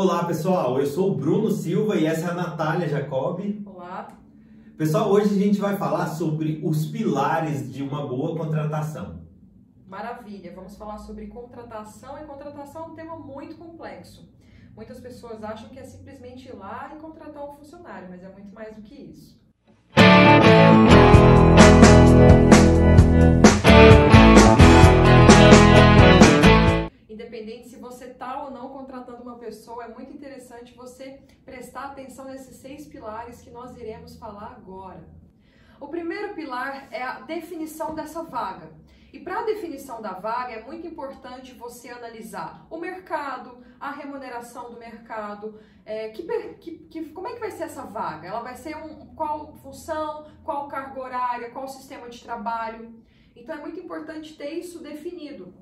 Olá pessoal, eu sou o Bruno Silva e essa é a Natália Jacobi. Olá. Pessoal, hoje a gente vai falar sobre os pilares de uma boa contratação. Maravilha, vamos falar sobre contratação e contratação é um tema muito complexo. Muitas pessoas acham que é simplesmente ir lá e contratar um funcionário, mas é muito mais do que isso. Independente se você está ou não contratando uma pessoa, é muito interessante você prestar atenção nesses 6 pilares que nós iremos falar agora. O primeiro pilar é a definição dessa vaga. E para a definição da vaga é muito importante você analisar o mercado, a remuneração do mercado, como é que vai ser essa vaga? Ela vai ser qual função, qual carga horária, qual sistema de trabalho. Então é muito importante ter isso definido.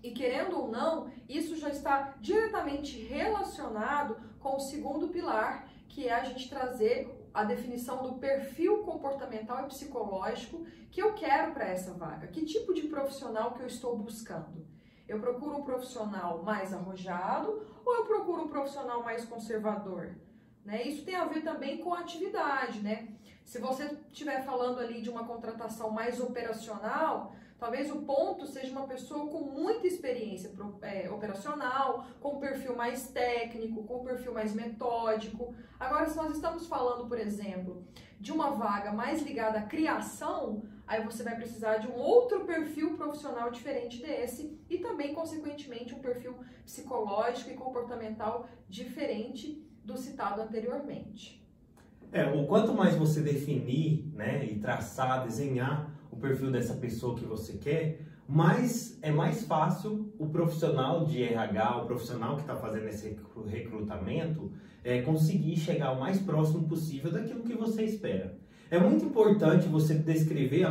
E querendo ou não, isso já está diretamente relacionado com o segundo pilar, que é a gente trazer a definição do perfil comportamental e psicológico que eu quero para essa vaga. Que tipo de profissional que eu estou buscando? Eu procuro um profissional mais arrojado ou eu procuro um profissional mais conservador? Isso tem a ver também com a atividade, Se você estiver falando ali de uma contratação mais operacional, talvez o ponto seja uma pessoa com muita experiência operacional, com um perfil mais técnico, com um perfil mais metódico. Agora, se nós estamos falando, por exemplo, de uma vaga mais ligada à criação, aí você vai precisar de um outro perfil profissional diferente desse e também, consequentemente, um perfil psicológico e comportamental diferente do citado anteriormente. O quanto mais você definir, e traçar, desenhar o perfil dessa pessoa que você quer, é mais fácil o profissional de RH, o profissional que está fazendo esse recrutamento, conseguir chegar o mais próximo possível daquilo que você espera. É muito importante você descrever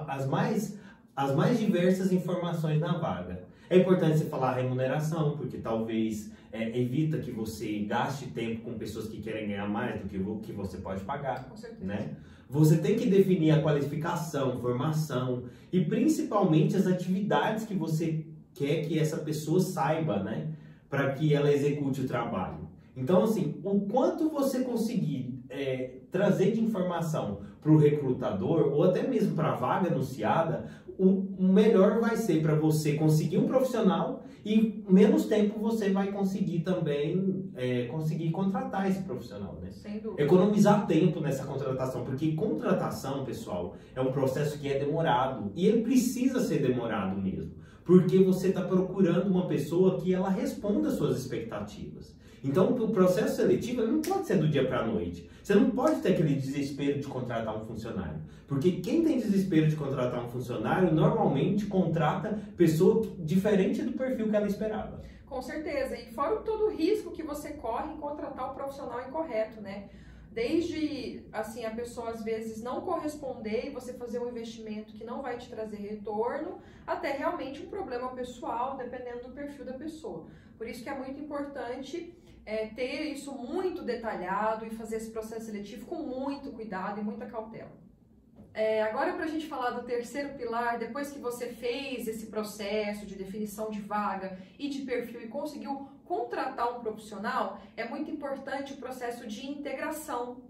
as mais diversas informações na vaga. É importante você falar a remuneração, porque talvez evita que você gaste tempo com pessoas que querem ganhar mais do que o que você pode pagar. Com certeza. Você tem que definir a qualificação, formação e principalmente as atividades que você quer que essa pessoa saiba, para que ela execute o trabalho. Então, assim, o quanto você conseguir trazer de informação para o recrutador ou até mesmo para a vaga anunciada, o melhor vai ser para você conseguir um profissional e menos tempo você vai conseguir também conseguir contratar esse profissional, Sem dúvida. Economizar tempo nessa contratação, porque contratação, pessoal, é um processo que é demorado e ele precisa ser demorado mesmo, porque você está procurando uma pessoa que ela responda às suas expectativas. Então, o processo seletivo ele não pode ser do dia para a noite. Você não pode ter aquele desespero de contratar um funcionário. Porque quem tem desespero de contratar um funcionário, normalmente contrata pessoa diferente do perfil que ela esperava. Com certeza. E fora todo o risco que você corre em contratar o profissional incorreto, Desde, assim, a pessoa às vezes não corresponder e você fazer um investimento que não vai te trazer retorno, até realmente um problema pessoal, dependendo do perfil da pessoa. Por isso que é muito importante ter isso muito detalhado e fazer esse processo seletivo com muito cuidado e muita cautela. Agora, para a gente falar do terceiro pilar, depois que você fez esse processo de definição de vaga e de perfil e conseguiu contratar um profissional, é muito importante o processo de integração.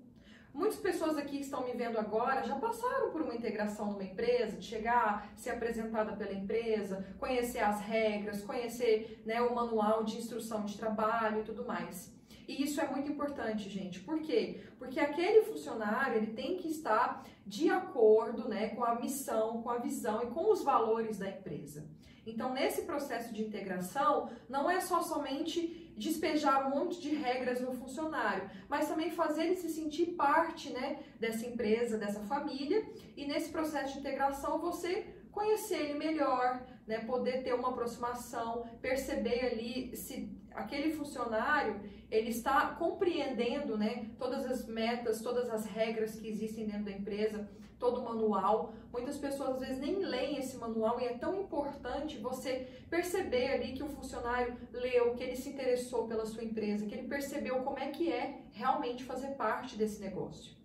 Muitas pessoas aqui que estão me vendo agora já passaram por uma integração numa empresa, de chegar, ser apresentada pela empresa, conhecer as regras, conhecer o manual de instrução de trabalho e tudo mais. E isso é muito importante, gente. Por quê? Porque aquele funcionário ele tem que estar de acordo com a missão, com a visão e com os valores da empresa. Então, nesse processo de integração, não é somente despejar um monte de regras no funcionário, mas também fazer ele se sentir parte dessa empresa, dessa família, e nesse processo de integração você conhecer ele melhor, poder ter uma aproximação, perceber ali se aquele funcionário ele está compreendendo todas as metas, todas as regras que existem dentro da empresa, todo o manual. Muitas pessoas às vezes nem leem esse manual e é tão importante você perceber ali que o funcionário leu, que ele se interessou pela sua empresa, que ele percebeu como é que é realmente fazer parte desse negócio.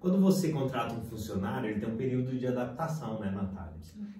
Quando você contrata um funcionário, ele tem um período de adaptação, Natália?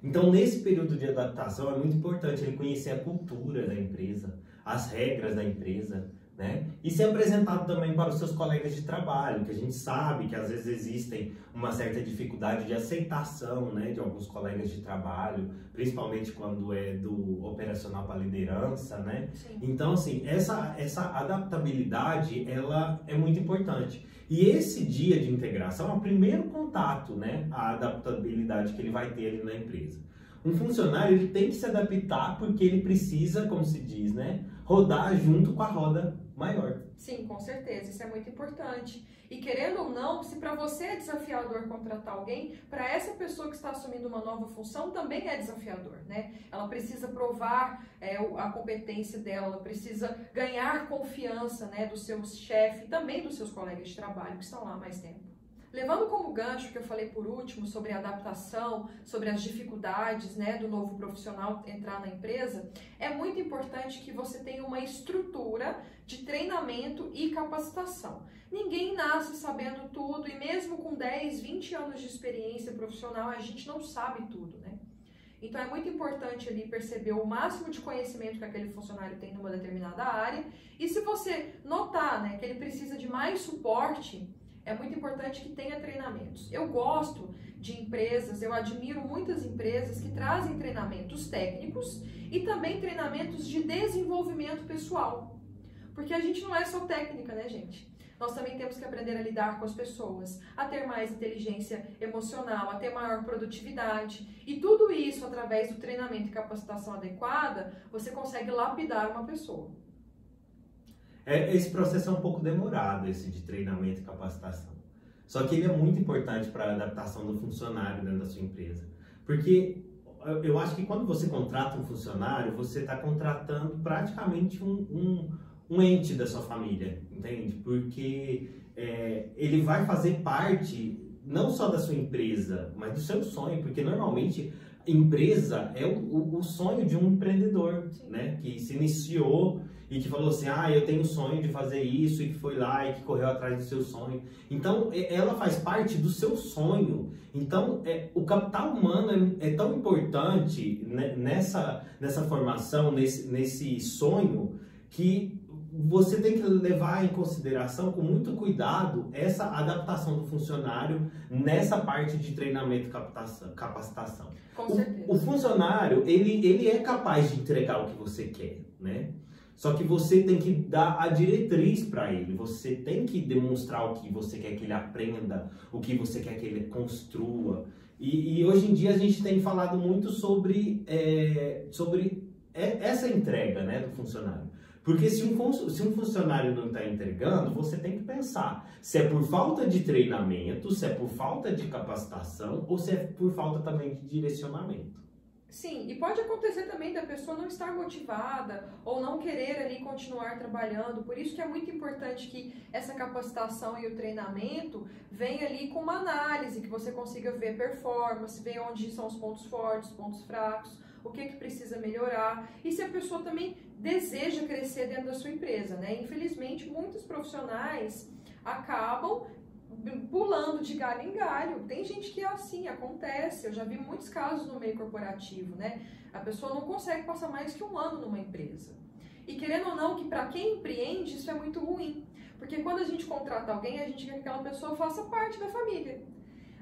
Então, nesse período de adaptação, é muito importante ele conhecer a cultura da empresa, as regras da empresa, né? E ser apresentado também para os seus colegas de trabalho, que a gente sabe que às vezes existem uma certa dificuldade de aceitação, né, de alguns colegas de trabalho, principalmente quando é do operacional para a liderança, né? Sim. Então, assim, essa adaptabilidade, ela é muito importante. E esse dia de integração é o primeiro contato, né, a adaptabilidade que ele vai ter ali na empresa. Um funcionário, ele tem que se adaptar porque ele precisa, como se diz, né, rodar junto com a roda maior. Sim, com certeza, isso é muito importante. E querendo ou não, se para você é desafiador contratar alguém, para essa pessoa que está assumindo uma nova função também é desafiador, né? Ela precisa provar a competência dela, ela precisa ganhar confiança, né, do seu chefe e também dos seus colegas de trabalho que estão lá há mais tempo. Levando como gancho que eu falei por último sobre a adaptação, sobre as dificuldades, né, do novo profissional entrar na empresa, é muito importante que você tenha uma estrutura de treinamento e capacitação. Ninguém nasce sabendo tudo e mesmo com 10, 20 anos de experiência profissional, a gente não sabe tudo, né? Então é muito importante ali perceber o máximo de conhecimento que aquele funcionário tem numa determinada área e se você notar, né, que ele precisa de mais suporte, é muito importante que tenha treinamentos. Eu gosto de empresas, eu admiro muitas empresas que trazem treinamentos técnicos e também treinamentos de desenvolvimento pessoal. Porque a gente não é só técnica, né, gente? Nós também temos que aprender a lidar com as pessoas, a ter mais inteligência emocional, a ter maior produtividade. E tudo isso, através do treinamento e capacitação adequada, você consegue lapidar uma pessoa. Esse processo é um pouco demorado, esse de treinamento e capacitação. Só que ele é muito importante para a adaptação do funcionário dentro da sua empresa. Porque eu acho que quando você contrata um funcionário, você está contratando praticamente um ente da sua família, entende? Porque ele vai fazer parte não só da sua empresa, mas do seu sonho, porque normalmente empresa é o sonho de um empreendedor, né? Que se iniciou e que falou assim, eu tenho o sonho de fazer isso, e que foi lá e que correu atrás do seu sonho. Então, ela faz parte do seu sonho. Então, o capital humano é tão importante, né, nessa formação, nesse sonho, que você tem que levar em consideração com muito cuidado essa adaptação do funcionário nessa parte de treinamento e capacitação. Com certeza. O funcionário, ele é capaz de entregar o que você quer, né? Só que você tem que dar a diretriz para ele, você tem que demonstrar o que você quer que ele aprenda, o que você quer que ele construa. E hoje em dia a gente tem falado muito sobre essa entrega, né, do funcionário. Porque se um funcionário não está entregando, você tem que pensar se é por falta de treinamento, se é por falta de capacitação ou se é por falta também de direcionamento. Sim, e pode acontecer também da pessoa não estar motivada ou não querer ali continuar trabalhando, por isso que é muito importante que essa capacitação e o treinamento venha ali com uma análise, que você consiga ver performance, ver onde são os pontos fortes, pontos fracos, o que precisa melhorar e se a pessoa também deseja crescer dentro da sua empresa, né? Infelizmente, muitos profissionais acabam pulando de galho em galho. Tem gente que é assim, acontece. Eu já vi muitos casos no meio corporativo, né? A pessoa não consegue passar mais que um ano numa empresa. E querendo ou não, que para quem empreende isso é muito ruim. Porque quando a gente contrata alguém, a gente quer que aquela pessoa faça parte da família.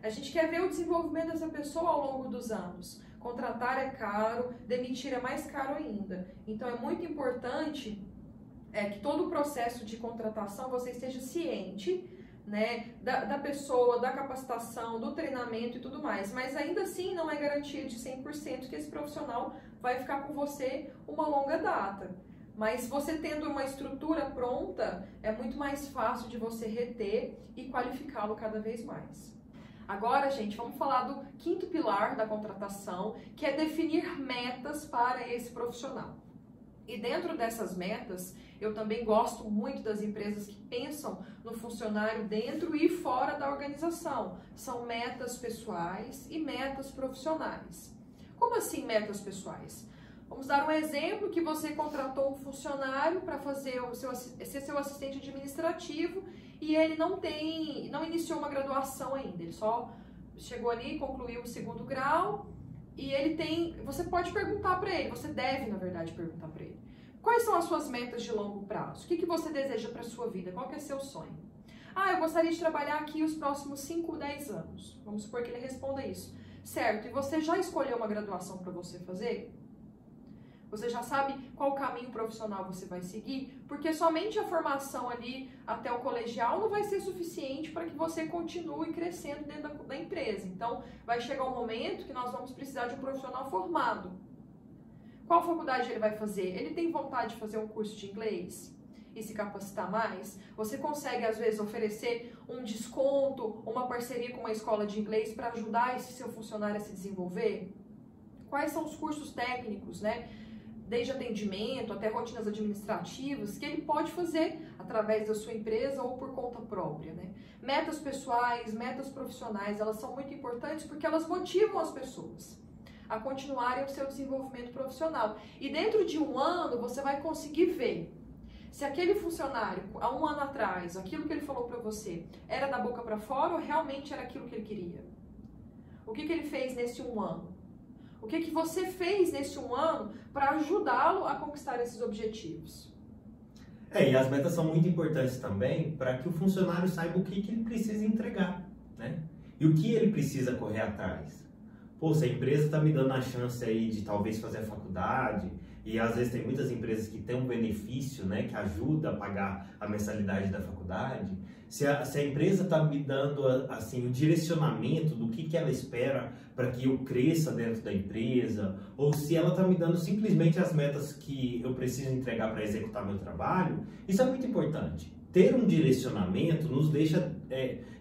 A gente quer ver o desenvolvimento dessa pessoa ao longo dos anos. Contratar é caro, demitir é mais caro ainda. Então é muito importante que todo o processo de contratação você esteja ciente, né, da pessoa, da capacitação, do treinamento e tudo mais. Mas ainda assim não é garantia de 100% que esse profissional vai ficar com você uma longa data. Mas você tendo uma estrutura pronta, é muito mais fácil de você reter e qualificá-lo cada vez mais. Agora, gente, vamos falar do quinto pilar da contratação, que é definir metas para esse profissional. E dentro dessas metas, eu também gosto muito das empresas que pensam no funcionário dentro e fora da organização. São metas pessoais e metas profissionais. Como assim metas pessoais? Vamos dar um exemplo que você contratou um funcionário para ser seu assistente administrativo e ele não iniciou uma graduação ainda, ele só chegou ali, concluiu o 2º grau e você pode perguntar para ele, você deve na verdade perguntar para ele, Quais são as suas metas de longo prazo? O que você deseja para a sua vida? Qual que é seu sonho? Ah, eu gostaria de trabalhar aqui os próximos 5, 10 anos. Vamos supor que ele responda isso. Certo, e você já escolheu uma graduação para você fazer? Você já sabe qual caminho profissional você vai seguir? Porque somente a formação ali até o colegial não vai ser suficiente para que você continue crescendo dentro da empresa. Então, vai chegar um momento que nós vamos precisar de um profissional formado. Qual faculdade ele vai fazer? Ele tem vontade de fazer um curso de inglês e se capacitar mais? Você consegue, às vezes, oferecer um desconto, uma parceria com uma escola de inglês para ajudar esse seu funcionário a se desenvolver? Quais são os cursos técnicos, né? Desde atendimento até rotinas administrativas, que ele pode fazer através da sua empresa ou por conta própria, né? Metas pessoais, metas profissionais, elas são muito importantes porque elas motivam as pessoas a continuarem o seu desenvolvimento profissional. E dentro de um ano, você vai conseguir ver se aquele funcionário, há um ano atrás, aquilo que ele falou para você, era da boca para fora ou realmente era aquilo que ele queria? O que ele fez nesse um ano? O que você fez nesse um ano para ajudá-lo a conquistar esses objetivos? E as metas são muito importantes também para que o funcionário saiba o que ele precisa entregar, né? E o que ele precisa correr atrás. Pô, se a empresa está me dando a chance aí de talvez fazer a faculdade, e às vezes tem muitas empresas que têm um benefício, né, que ajuda a pagar a mensalidade da faculdade, se a empresa está me dando assim, o direcionamento do que ela espera para que eu cresça dentro da empresa, ou se ela está me dando simplesmente as metas que eu preciso entregar para executar meu trabalho, isso é muito importante. Ter um direcionamento nos deixa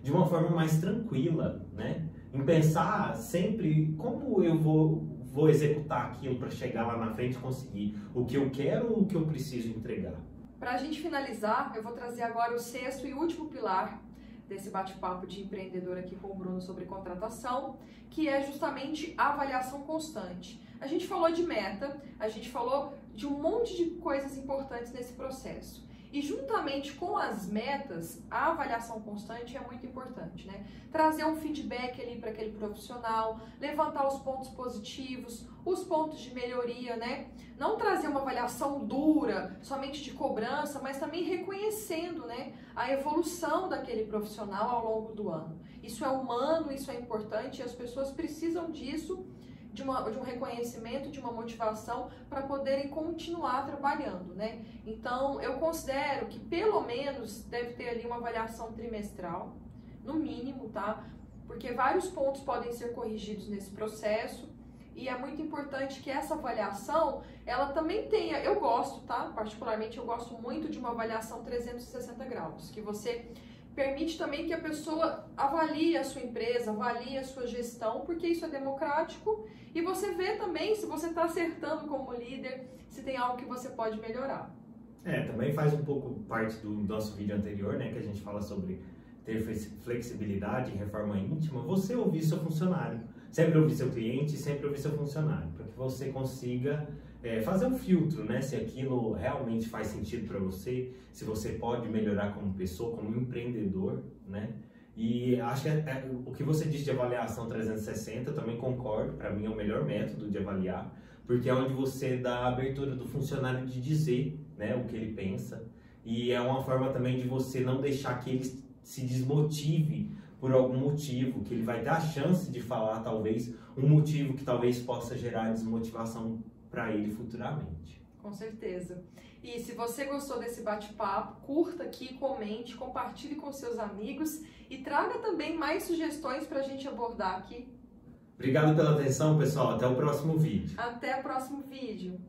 de uma forma mais tranquila, né? Em pensar sempre como eu vou executar aquilo para chegar lá na frente e conseguir o que eu quero ou o que eu preciso entregar. Para a gente finalizar, eu vou trazer agora o 6º e último pilar desse bate-papo de empreendedor aqui com o Bruno sobre contratação, que é justamente a avaliação constante. A gente falou de meta, a gente falou de um monte de coisas importantes nesse processo. E juntamente com as metas, a avaliação constante é muito importante, né? Trazer um feedback ali para aquele profissional, levantar os pontos positivos, os pontos de melhoria, né? Não trazer uma avaliação dura, somente de cobrança, mas também reconhecendo, né, a evolução daquele profissional ao longo do ano. Isso é humano, isso é importante e as pessoas precisam disso, de um reconhecimento, de uma motivação para poderem continuar trabalhando, né? Então, eu considero que pelo menos deve ter ali uma avaliação trimestral, no mínimo, tá? Porque vários pontos podem ser corrigidos nesse processo e é muito importante que essa avaliação, ela também tenha, eu gosto, tá? Particularmente eu gosto muito de uma avaliação 360 graus, que você permite também que a pessoa avalie a sua empresa, avalie a sua gestão, porque isso é democrático e você vê também se você está acertando como líder, se tem algo que você pode melhorar. Também faz um pouco parte do nosso vídeo anterior, né, que a gente fala sobre ter flexibilidade e reforma íntima, você ouvir seu funcionário, sempre ouvir seu cliente, sempre ouvir seu funcionário, para que você consiga fazer um filtro, né? Se aquilo realmente faz sentido para você, se você pode melhorar como pessoa, como empreendedor, né? E acho que o que você disse de avaliação 360, eu também concordo, para mim é o melhor método de avaliar, porque é onde você dá a abertura do funcionário de dizer, né, o que ele pensa, e é uma forma também de você não deixar que ele se desmotive por algum motivo, que ele vai ter a chance de falar talvez um motivo que talvez possa gerar desmotivação para ele futuramente. Com certeza. E se você gostou desse bate-papo, curta aqui, comente, compartilhe com seus amigos e traga também mais sugestões para a gente abordar aqui. Obrigado pela atenção, pessoal. Até o próximo vídeo. Até o próximo vídeo.